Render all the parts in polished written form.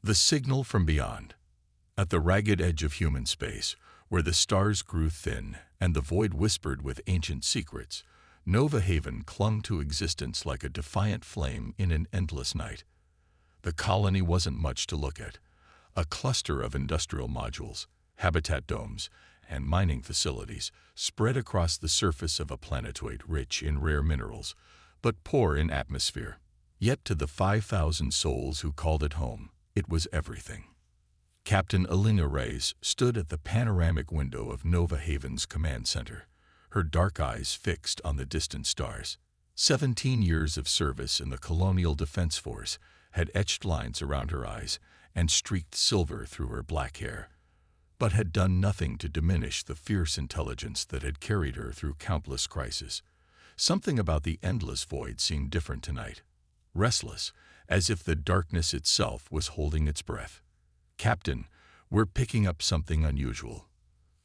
The signal from beyond. At the ragged edge of human space, where the stars grew thin and the void whispered with ancient secrets, Nova Haven clung to existence like a defiant flame in an endless night. The colony wasn't much to look at. A cluster of industrial modules, habitat domes, and mining facilities spread across the surface of a planetoid rich in rare minerals, but poor in atmosphere. Yet to the 5,000 souls who called it home, it was everything. Captain Alina Reyes stood at the panoramic window of Nova Haven's command center, her dark eyes fixed on the distant stars. 17 years of service in the Colonial Defense Force had etched lines around her eyes and streaked silver through her black hair, but had done nothing to diminish the fierce intelligence that had carried her through countless crises. Something about the endless void seemed different tonight, restless, as if the darkness itself was holding its breath. "Captain, we're picking up something unusual."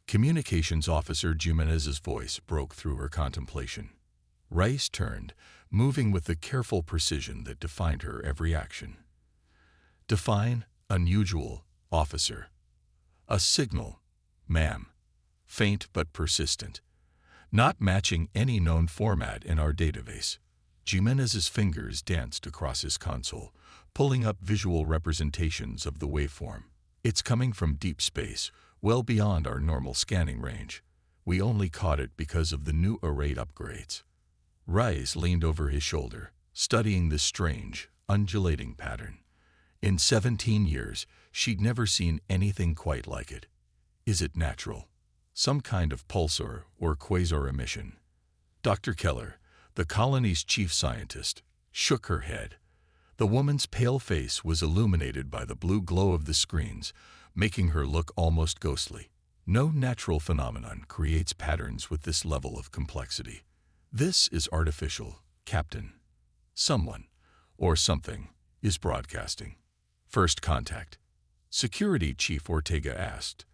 Communications Officer Jimenez's voice broke through her contemplation. Rice turned, moving with the careful precision that defined her every action. "Define unusual, officer." "A signal, ma'am. Faint but persistent. Not matching any known format in our database." Jimenez's fingers danced across his console, pulling up visual representations of the waveform. "It's coming from deep space, well beyond our normal scanning range. We only caught it because of the new array upgrades." Rice leaned over his shoulder, studying the strange, undulating pattern. In 17 years, she'd never seen anything quite like it. Is it natural? Some kind of pulsar or quasar emission? Dr. Keller, the colony's chief scientist, shook her head. The woman's pale face was illuminated by the blue glow of the screens, making her look almost ghostly. "No natural phenomenon creates patterns with this level of complexity. This is artificial, Captain. Someone, or something, is broadcasting." "First contact?" Security Chief Ortega asked,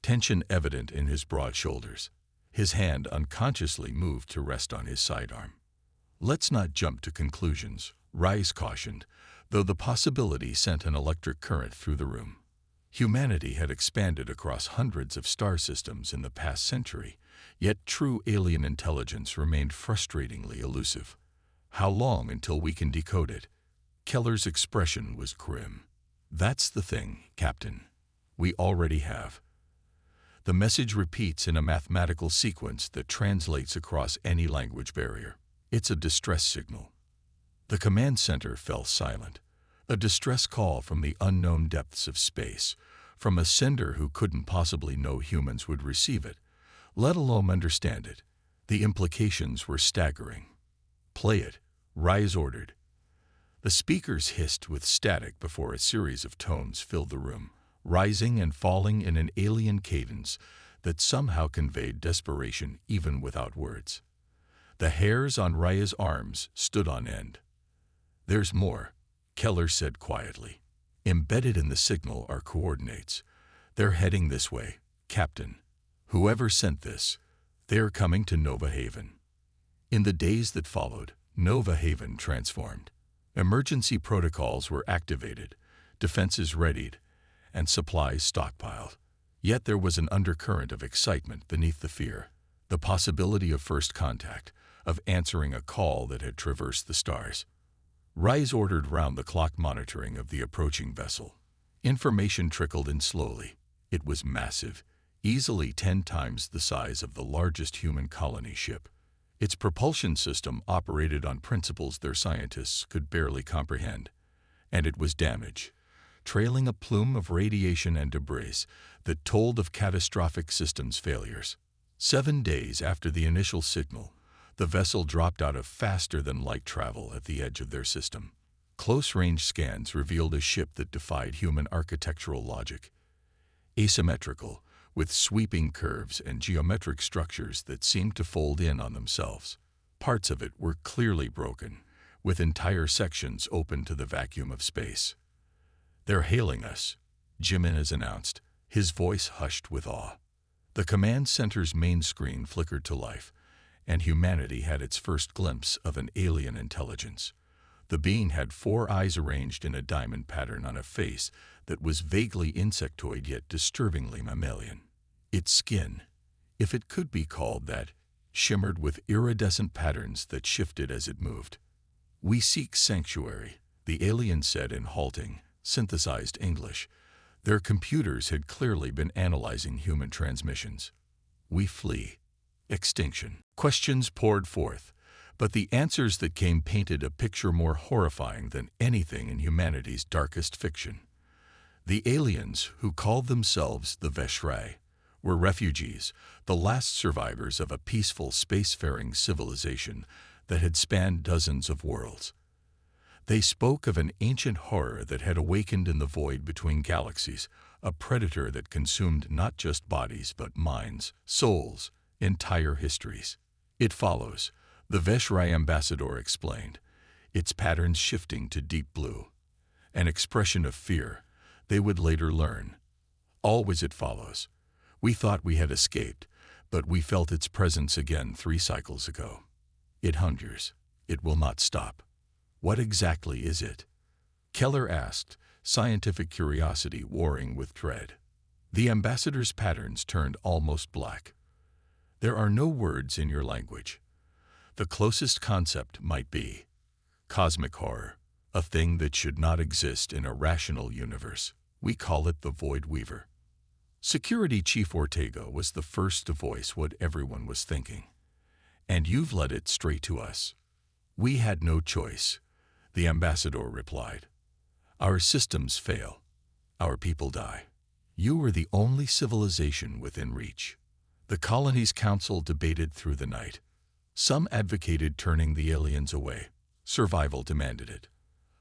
tension evident in his broad shoulders. His hand unconsciously moved to rest on his sidearm. "Let's not jump to conclusions," Rice cautioned, though the possibility sent an electric current through the room. Humanity had expanded across hundreds of star systems in the past century, yet true alien intelligence remained frustratingly elusive. "How long until we can decode it?" Keller's expression was grim. "That's the thing, Captain. We already have." The message repeats in a mathematical sequence that translates across any language barrier. It's a distress signal. The command center fell silent. A distress call from the unknown depths of space, from a sender who couldn't possibly know humans would receive it, let alone understand it. The implications were staggering. "Play it," Rice ordered. The speakers hissed with static before a series of tones filled the room, rising and falling in an alien cadence that somehow conveyed desperation even without words. The hairs on Raya's arms stood on end. "There's more," Keller said quietly. "Embedded in the signal are coordinates. They're heading this way, Captain. Whoever sent this, they're coming to Nova Haven." In the days that followed, Nova Haven transformed. Emergency protocols were activated, defenses readied, and supplies stockpiled. Yet there was an undercurrent of excitement beneath the fear, the possibility of first contact, of answering a call that had traversed the stars. Rice ordered round-the-clock monitoring of the approaching vessel. Information trickled in slowly. It was massive, easily 10 times the size of the largest human colony ship. Its propulsion system operated on principles their scientists could barely comprehend. And it was damaged, trailing a plume of radiation and debris that told of catastrophic systems failures. 7 days after the initial signal, the vessel dropped out of faster-than-light travel at the edge of their system. Close-range scans revealed a ship that defied human architectural logic. Asymmetrical, with sweeping curves and geometric structures that seemed to fold in on themselves. Parts of it were clearly broken, with entire sections open to the vacuum of space. "They're hailing us," Jimenez announced, his voice hushed with awe. The command center's main screen flickered to life, and humanity had its first glimpse of an alien intelligence. The being had 4 eyes arranged in a diamond pattern on a face that was vaguely insectoid yet disturbingly mammalian. Its skin, if it could be called that, shimmered with iridescent patterns that shifted as it moved. "We seek sanctuary," the alien said in halting, synthesized English. Their computers had clearly been analyzing human transmissions. "We flee. Extinction." Questions poured forth, but the answers that came painted a picture more horrifying than anything in humanity's darkest fiction. The aliens, who called themselves the HFY, were refugees, the last survivors of a peaceful spacefaring civilization that had spanned dozens of worlds. They spoke of an ancient horror that had awakened in the void between galaxies, a predator that consumed not just bodies but minds, souls, entire histories. "It follows," the HFY ambassador explained, its patterns shifting to deep blue. An expression of fear, they would later learn. "Always it follows. We thought we had escaped, but we felt its presence again 3 cycles ago. It hungers. It will not stop." "What exactly is it?" Keller asked, scientific curiosity warring with dread. The ambassador's patterns turned almost black. "There are no words in your language. The closest concept might be cosmic horror, a thing that should not exist in a rational universe. We call it the Void Weaver." Security Chief Ortega was the first to voice what everyone was thinking. "And you've led it straight to us." "We had no choice," the ambassador replied. "Our systems fail. Our people die. You were the only civilization within reach." The colony's council debated through the night. Some advocated turning the aliens away. Survival demanded it.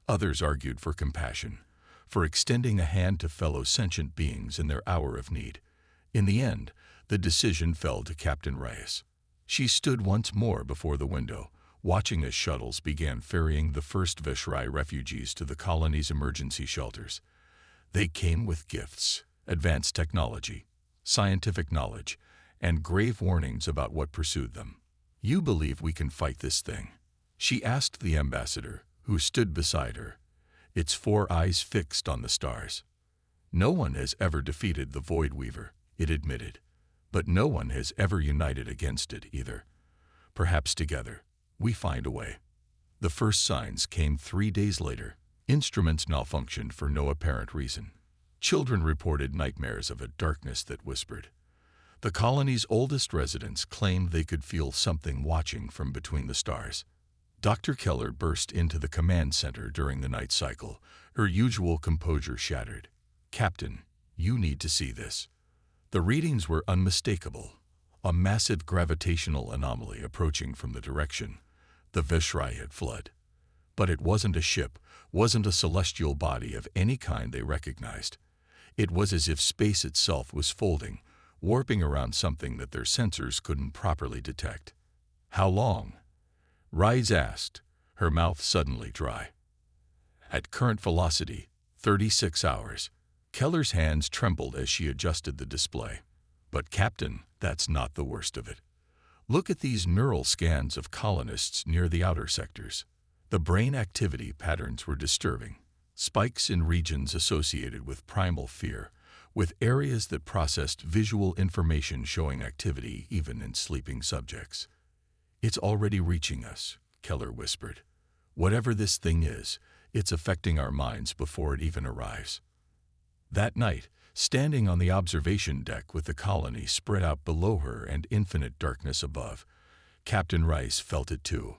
Others argued for compassion, for extending a hand to fellow sentient beings in their hour of need. In the end, the decision fell to Captain Reyes. She stood once more before the window, watching as shuttles began ferrying the first HFY refugees to the colony's emergency shelters. They came with gifts, advanced technology, scientific knowledge, and grave warnings about what pursued them. "You believe we can fight this thing?" she asked the ambassador, who stood beside her, its 4 eyes fixed on the stars. "No one has ever defeated the Void Weaver," it admitted, "but no one has ever united against it either. Perhaps together, we find a way." The first signs came 3 days later. Instruments malfunctioned for no apparent reason. Children reported nightmares of a darkness that whispered. The colony's oldest residents claimed they could feel something watching from between the stars. Dr. Keller burst into the command center during the night cycle, her usual composure shattered. "Captain, you need to see this." The readings were unmistakable, a massive gravitational anomaly approaching from the direction the HFY had fled. But it wasn't a ship, wasn't a celestial body of any kind they recognized. It was as if space itself was folding, warping around something that their sensors couldn't properly detect. "How long?" Reyes asked, her mouth suddenly dry. "At current velocity, 36 hours. Keller's hands trembled as she adjusted the display. "But Captain, that's not the worst of it. Look at these neural scans of colonists near the outer sectors." The brain activity patterns were disturbing. Spikes in regions associated with primal fear, with areas that processed visual information showing activity even in sleeping subjects. "It's already reaching us," Keller whispered. "Whatever this thing is, it's affecting our minds before it even arrives." That night, standing on the observation deck with the colony spread out below her and infinite darkness above, Captain Reyes felt it too.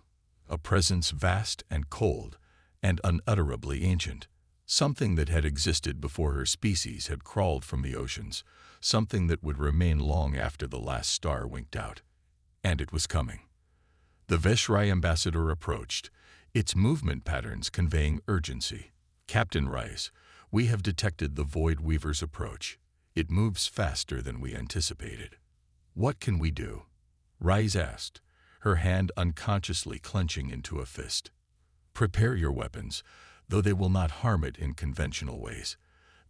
A presence vast and cold and unutterably ancient. Something that had existed before her species had crawled from the oceans, something that would remain long after the last star winked out. And it was coming. The HFY ambassador approached, its movement patterns conveying urgency. "Captain Reyes, we have detected the Void Weaver's approach. It moves faster than we anticipated." "What can we do?" Reyes asked, her hand unconsciously clenching into a fist. "Prepare your weapons, though they will not harm it in conventional ways,"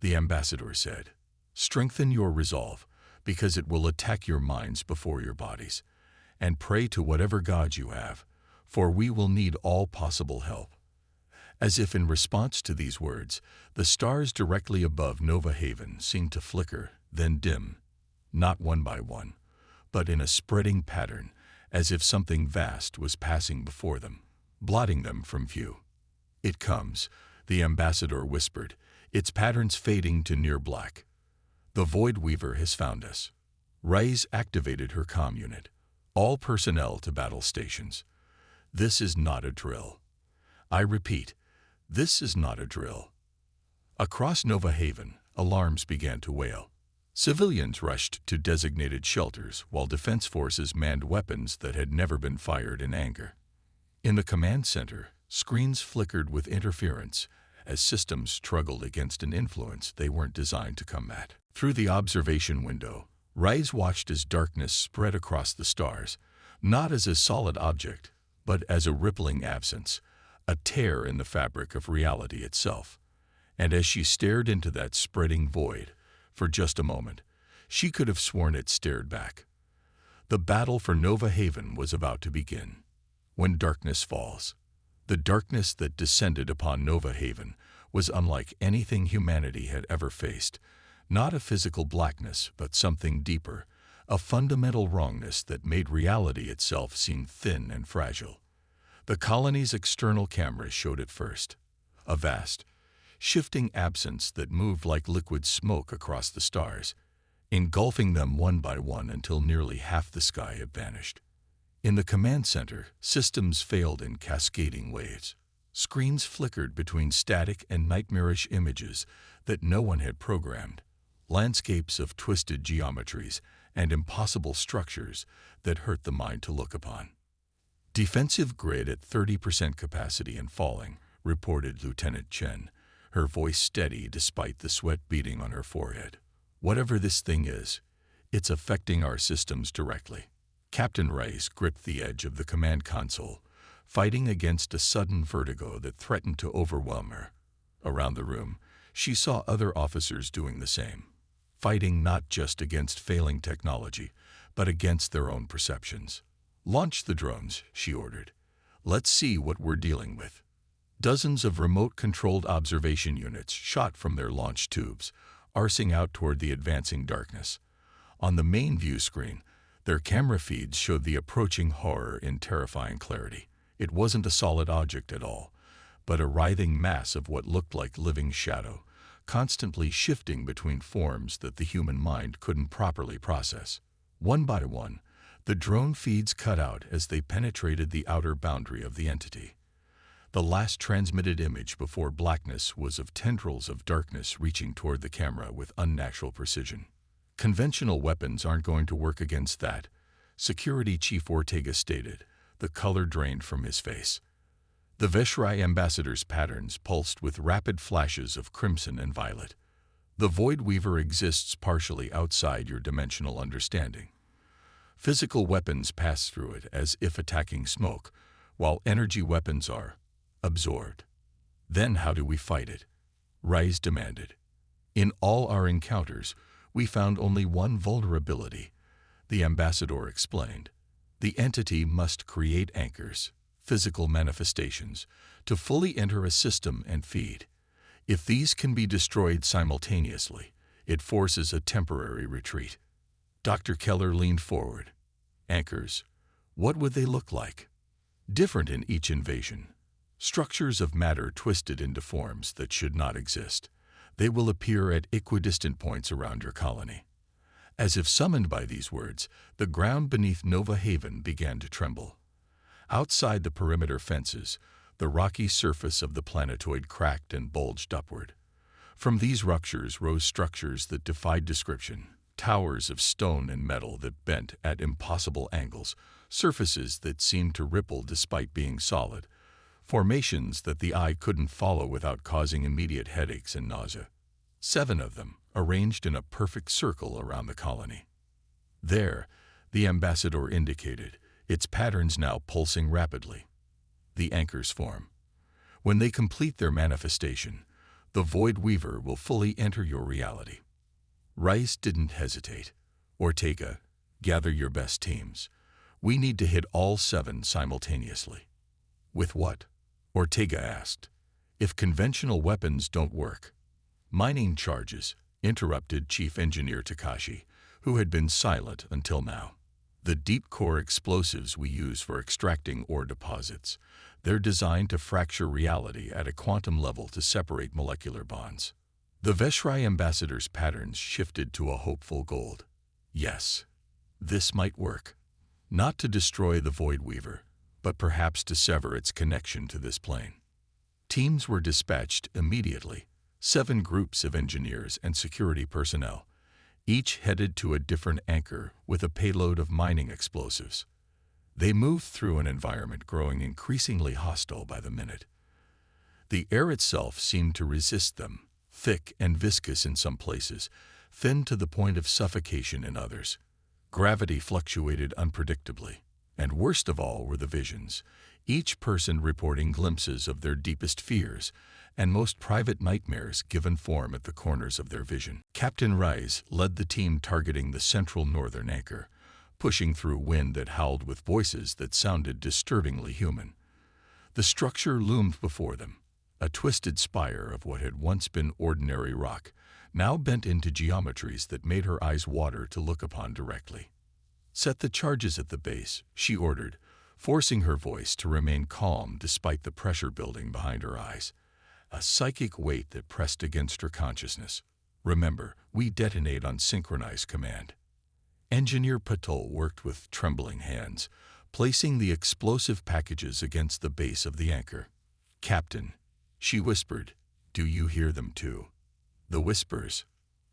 the ambassador said. "Strengthen your resolve, because it will attack your minds before your bodies. And pray to whatever gods you have, for we will need all possible help." As if in response to these words, the stars directly above Nova Haven seemed to flicker, then dim, not one by one, but in a spreading pattern, as if something vast was passing before them, blotting them from view. "It comes," the ambassador whispered, its patterns fading to near black. "The Void Weaver has found us." Reyes activated her comm unit. "All personnel to battle stations. This is not a drill. I repeat, this is not a drill." Across Nova Haven, alarms began to wail. Civilians rushed to designated shelters while defense forces manned weapons that had never been fired in anger. In the command center, screens flickered with interference as systems struggled against an influence they weren't designed to combat. Through the observation window, Reyes watched as darkness spread across the stars, not as a solid object, but as a rippling absence, a tear in the fabric of reality itself. And as she stared into that spreading void, for just a moment, she could have sworn it stared back. The battle for Nova Haven was about to begin. When darkness falls, the darkness that descended upon Nova Haven was unlike anything humanity had ever faced. Not a physical blackness, but something deeper, a fundamental wrongness that made reality itself seem thin and fragile. The colony's external cameras showed it first, a vast, shifting absence that moved like liquid smoke across the stars, engulfing them one by one until nearly half the sky had vanished. In the command center, systems failed in cascading waves. Screens flickered between static and nightmarish images that no one had programmed, landscapes of twisted geometries and impossible structures that hurt the mind to look upon. "Defensive grid at 30% capacity and falling," reported Lieutenant Chen, her voice steady despite the sweat beading on her forehead. "Whatever this thing is, it's affecting our systems directly." Captain Reyes gripped the edge of the command console, fighting against a sudden vertigo that threatened to overwhelm her. Around the room, she saw other officers doing the same, fighting not just against failing technology, but against their own perceptions. "Launch the drones," she ordered. "Let's see what we're dealing with." Dozens of remote-controlled observation units shot from their launch tubes, arcing out toward the advancing darkness. On the main view screen, their camera feeds showed the approaching horror in terrifying clarity. It wasn't a solid object at all, but a writhing mass of what looked like living shadow, constantly shifting between forms that the human mind couldn't properly process. One by one, the drone feeds cut out as they penetrated the outer boundary of the entity. The last transmitted image before blackness was of tendrils of darkness reaching toward the camera with unnatural precision. "Conventional weapons aren't going to work against that," Security Chief Ortega stated, the color drained from his face. The Veshrai ambassador's patterns pulsed with rapid flashes of crimson and violet. "The Void Weaver exists partially outside your dimensional understanding. Physical weapons pass through it as if attacking smoke, while energy weapons are absorbed." "Then how do we fight it?" Reyes demanded. "In all our encounters, we found only one vulnerability," the ambassador explained. "The entity must create anchors, physical manifestations, to fully enter a system and feed. If these can be destroyed simultaneously, it forces a temporary retreat." Dr. Keller leaned forward. "Anchors, what would they look like?" "Different in each invasion. Structures of matter twisted into forms that should not exist. They will appear at equidistant points around your colony." As if summoned by these words, the ground beneath Nova Haven began to tremble. Outside the perimeter fences, the rocky surface of the planetoid cracked and bulged upward. From these ruptures rose structures that defied description, towers of stone and metal that bent at impossible angles, surfaces that seemed to ripple despite being solid, formations that the eye couldn't follow without causing immediate headaches and nausea. 7 of them, arranged in a perfect circle around the colony. "There," the ambassador indicated, its patterns now pulsing rapidly. "The anchors form. When they complete their manifestation, the Void Weaver will fully enter your reality." Reyes didn't hesitate. "Ortega, gather your best teams. We need to hit all 7 simultaneously." "With what?" Ortega asked. If conventional weapons don't work, mining charges, interrupted Chief Engineer Takashi, who had been silent until now. The deep core explosives we use for extracting ore deposits. They're designed to fracture reality at a quantum level to separate molecular bonds. The Veshrai ambassador's patterns shifted to a hopeful gold. Yes, this might work. Not to destroy the Void Weaver, but perhaps to sever its connection to this plane. Teams were dispatched immediately, 7 groups of engineers and security personnel, each headed to a different anchor with a payload of mining explosives. They moved through an environment growing increasingly hostile by the minute. The air itself seemed to resist them, thick and viscous in some places, thin to the point of suffocation in others. Gravity fluctuated unpredictably, and worst of all were the visions, each person reporting glimpses of their deepest fears and most private nightmares given form at the corners of their vision. Captain Rise led the team targeting the central northern anchor, pushing through wind that howled with voices that sounded disturbingly human. The structure loomed before them, a twisted spire of what had once been ordinary rock, now bent into geometries that made her eyes water to look upon directly. "Set the charges at the base," she ordered, forcing her voice to remain calm despite the pressure building behind her eyes, a psychic weight that pressed against her consciousness. "Remember, we detonate on synchronized command." Engineer Patel worked with trembling hands, placing the explosive packages against the base of the anchor. "Captain," she whispered, "do you hear them too?" The whispers.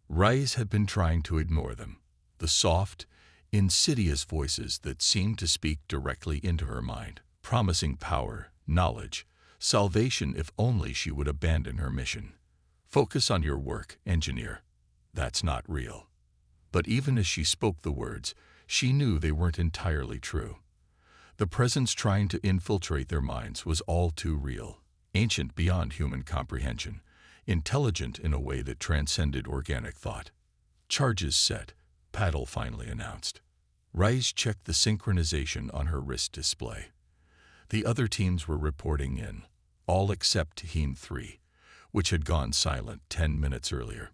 Rise had been trying to ignore them, the soft, insidious voices that seemed to speak directly into her mind, promising power, knowledge, salvation if only she would abandon her mission. "Focus on your work, engineer. That's not real." But even as she spoke the words, she knew they weren't entirely true. The presence trying to infiltrate their minds was all too real, ancient beyond human comprehension, intelligent in a way that transcended organic thought. "Charges set," Paddle finally announced. Rise checked the synchronization on her wrist display. The other teams were reporting in, all except Team 3, which had gone silent 10 minutes earlier.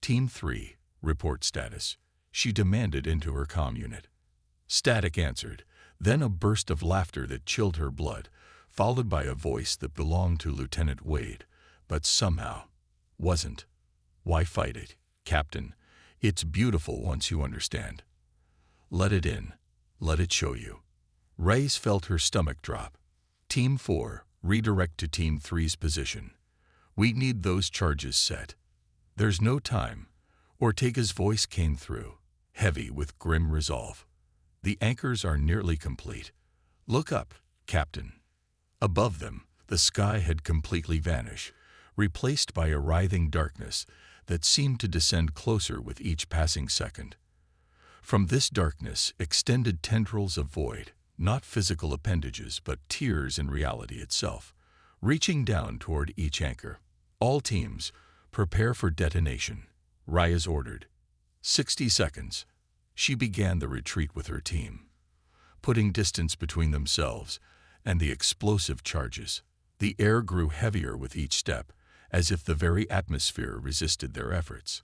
"Team 3, report status," she demanded into her comm unit. Static answered, then a burst of laughter that chilled her blood, followed by a voice that belonged to Lieutenant Wade, but somehow wasn't. "Why fight it, Captain? It's beautiful once you understand. Let it in. Let it show you." Rise felt her stomach drop. "Team 4, redirect to Team 3's position. We need those charges set. There's no time." Ortega's voice came through, heavy with grim resolve. "The anchors are nearly complete. Look up, Captain." Above them, the sky had completely vanished, replaced by a writhing darkness that seemed to descend closer with each passing second. From this darkness extended tendrils of void, not physical appendages but tears in reality itself, reaching down toward each anchor. "All teams, prepare for detonation," Reyes ordered. 60 seconds. She began the retreat with her team, putting distance between themselves and the explosive charges. The air grew heavier with each step, as if the very atmosphere resisted their efforts.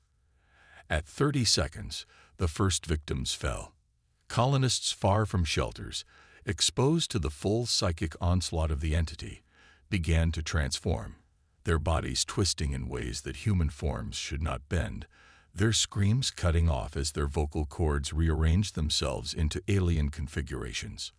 At 30 seconds, the first victims fell. Colonists far from shelters, exposed to the full psychic onslaught of the entity, began to transform, their bodies twisting in ways that human forms should not bend, their screams cutting off as their vocal cords rearranged themselves into alien configurations.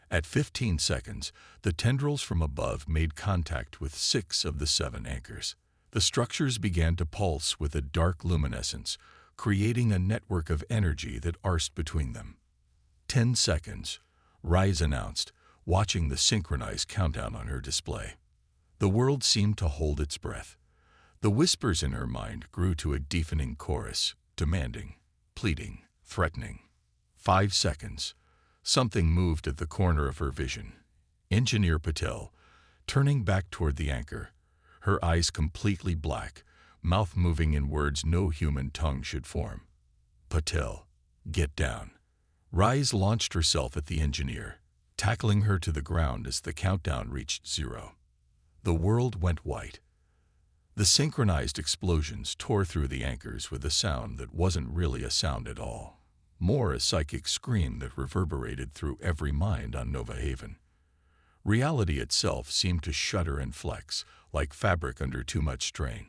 At 15 seconds, the tendrils from above made contact with 6 of the 7 anchors. The structures began to pulse with a dark luminescence, creating a network of energy that arsed between them. 10 seconds, Rise announced, watching the synchronized countdown on her display. The world seemed to hold its breath. The whispers in her mind grew to a deafening chorus, demanding, pleading, threatening. 5 seconds. Something moved at the corner of her vision. Engineer Patel, turning back toward the anchor, her eyes completely black, mouth moving in words no human tongue should form. "Patel, get down." Rise launched herself at the engineer, tackling her to the ground as the countdown reached 0. The world went white. The synchronized explosions tore through the anchors with a sound that wasn't really a sound at all, more a psychic scream that reverberated through every mind on Nova Haven. Reality itself seemed to shudder and flex, like fabric under too much strain.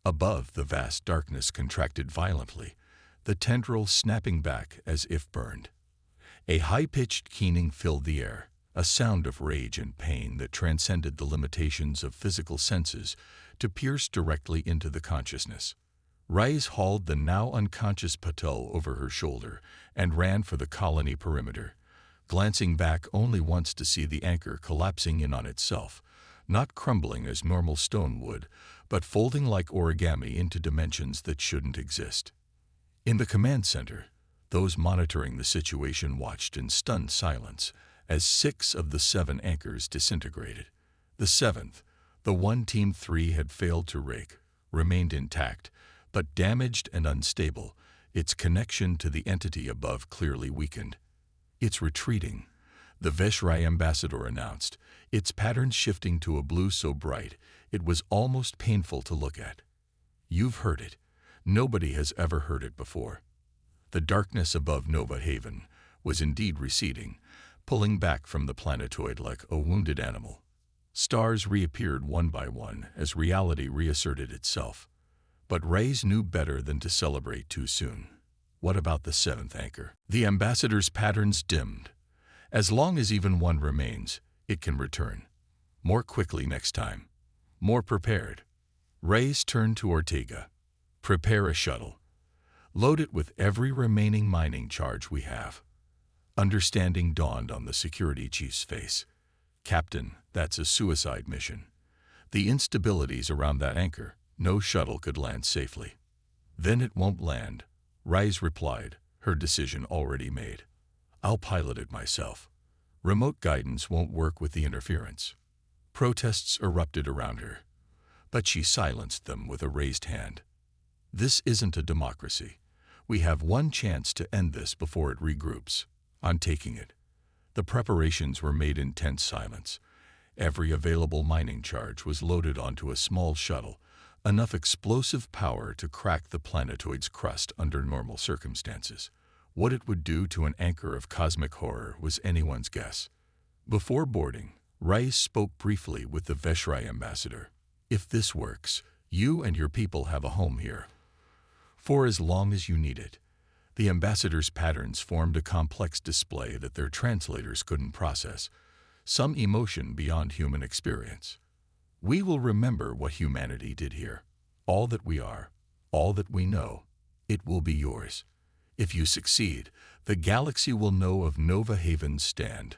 Above, the vast darkness contracted violently, the tendrils snapping back as if burned. A high-pitched keening filled the air, a sound of rage and pain that transcended the limitations of physical senses to pierce directly into the consciousness. Rice hauled the now unconscious Patel over her shoulder and ran for the colony perimeter, glancing back only once to see the anchor collapsing in on itself, not crumbling as normal stone would, but folding like origami into dimensions that shouldn't exist. In the command center, those monitoring the situation watched in stunned silence as 6 of the 7 anchors disintegrated. The 7th, the one Team 3 had failed to rig, remained intact, but damaged and unstable, its connection to the entity above clearly weakened. "It's retreating," the HFY ambassador announced, its patterns shifting to a blue so bright it was almost painful to look at. "You've heard it. Nobody has ever heard it before." The darkness above Nova Haven was indeed receding, pulling back from the planetoid like a wounded animal. Stars reappeared one by one as reality reasserted itself. But Reyes knew better than to celebrate too soon. What about the 7th anchor? The ambassador's patterns dimmed. As long as even one remains, it can return. More quickly next time. More prepared. Reyes turned to Ortega. "Prepare a shuttle. Load it with every remaining mining charge we have." Understanding dawned on the security chief's face. "Captain, that's a suicide mission. The instabilities around that anchor, no shuttle could land safely." "Then it won't land," Reyes replied, her decision already made. "I'll pilot it myself. Remote guidance won't work with the interference." Protests erupted around her, but she silenced them with a raised hand. "This isn't a democracy. We have one chance to end this before it regroups. I'm taking it." The preparations were made in tense silence. Every available mining charge was loaded onto a small shuttle, enough explosive power to crack the planetoid's crust under normal circumstances. What it would do to an anchor of cosmic horror was anyone's guess. Before boarding, Rice spoke briefly with the HFY ambassador. "If this works, you and your people have a home here. For as long as you need it." The ambassador's patterns formed a complex display that their translators couldn't process, some emotion beyond human experience. "We will remember what humanity did here. All that we are, all that we know, it will be yours. If you succeed, the galaxy will know of Nova Haven's stand."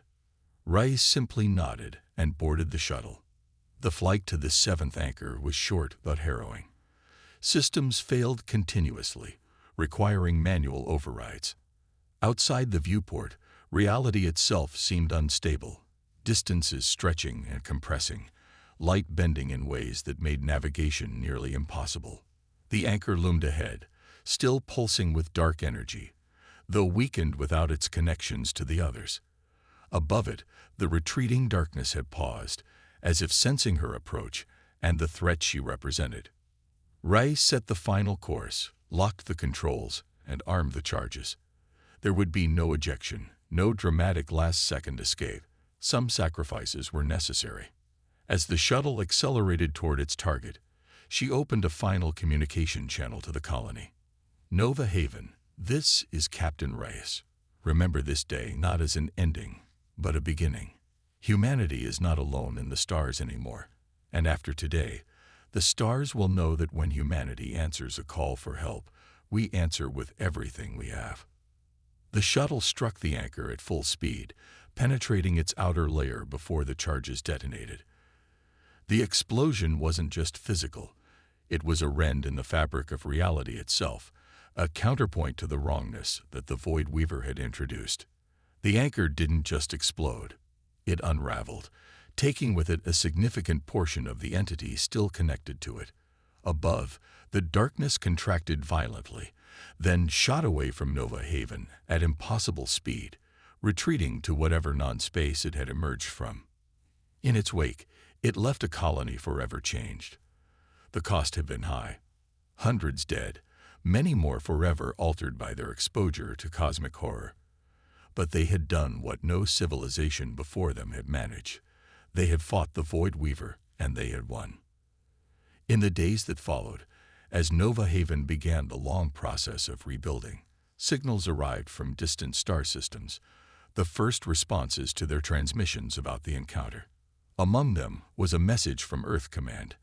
Rice simply nodded and boarded the shuttle. The flight to the 7th anchor was short but harrowing. Systems failed continuously, requiring manual overrides. Outside the viewport, reality itself seemed unstable, distances stretching and compressing, light bending in ways that made navigation nearly impossible. The anchor loomed ahead, still pulsing with dark energy, though weakened without its connections to the others. Above it, the retreating darkness had paused, as if sensing her approach and the threat she represented. Rice set the final course, locked the controls, and armed the charges. There would be no ejection, no dramatic last-second escape. Some sacrifices were necessary. As the shuttle accelerated toward its target, she opened a final communication channel to the colony. "Nova Haven, this is Captain Reyes. Remember this day not as an ending, but a beginning. Humanity is not alone in the stars anymore, and after today, the stars will know that when humanity answers a call for help, we answer with everything we have." The shuttle struck the anchor at full speed, penetrating its outer layer before the charges detonated. The explosion wasn't just physical. It was a rend in the fabric of reality itself, a counterpoint to the wrongness that the Void Weaver had introduced. The anchor didn't just explode. It unraveled, taking with it a significant portion of the entity still connected to it. Above, the darkness contracted violently, then shot away from Nova Haven at impossible speed, retreating to whatever non-space it had emerged from. In its wake, It left a colony forever changed. The cost had been high. Hundreds dead, many more forever altered by their exposure to cosmic horror. But they had done what no civilization before them had managed. They had fought the Void Weaver, and they had won. In the days that followed, as Nova Haven began the long process of rebuilding, signals arrived from distant star systems, the first responses to their transmissions about the encounter. Among them was a message from Earth Command,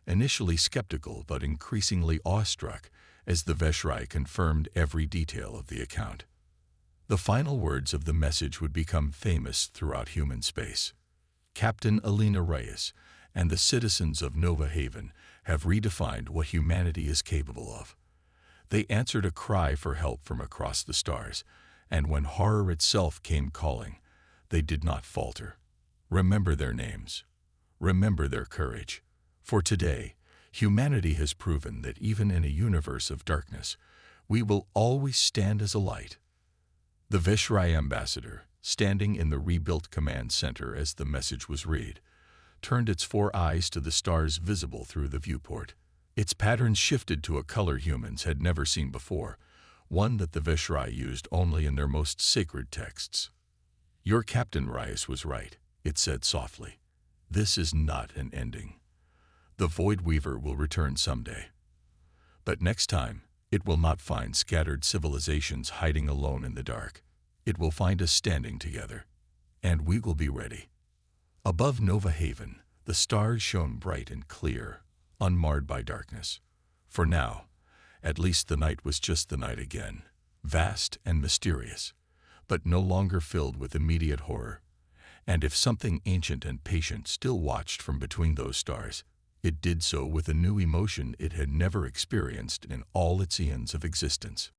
initially skeptical but increasingly awestruck as the HFY confirmed every detail of the account. The final words of the message would become famous throughout human space. Captain Alina Reyes and the citizens of Nova Haven have redefined what humanity is capable of. They answered a cry for help from across the stars, and when horror itself came calling, they did not falter. Remember their names. Remember their courage. For today, humanity has proven that even in a universe of darkness, we will always stand as a light. The HFY ambassador, standing in the rebuilt command center as the message was read, turned its 4 eyes to the stars visible through the viewport. Its patterns shifted to a color humans had never seen before, one that the HFY used only in their most sacred texts. "Your Captain Reyes was right," it said softly. "This is not an ending. The Void Weaver will return someday. But next time, it will not find scattered civilizations hiding alone in the dark. It will find us standing together. And we will be ready." Above Nova Haven, the stars shone bright and clear, unmarred by darkness. For now, at least the night was just the night again, vast and mysterious, but no longer filled with immediate horror. And if something ancient and patient still watched from between those stars, it did so with a new emotion it had never experienced in all its eons of existence.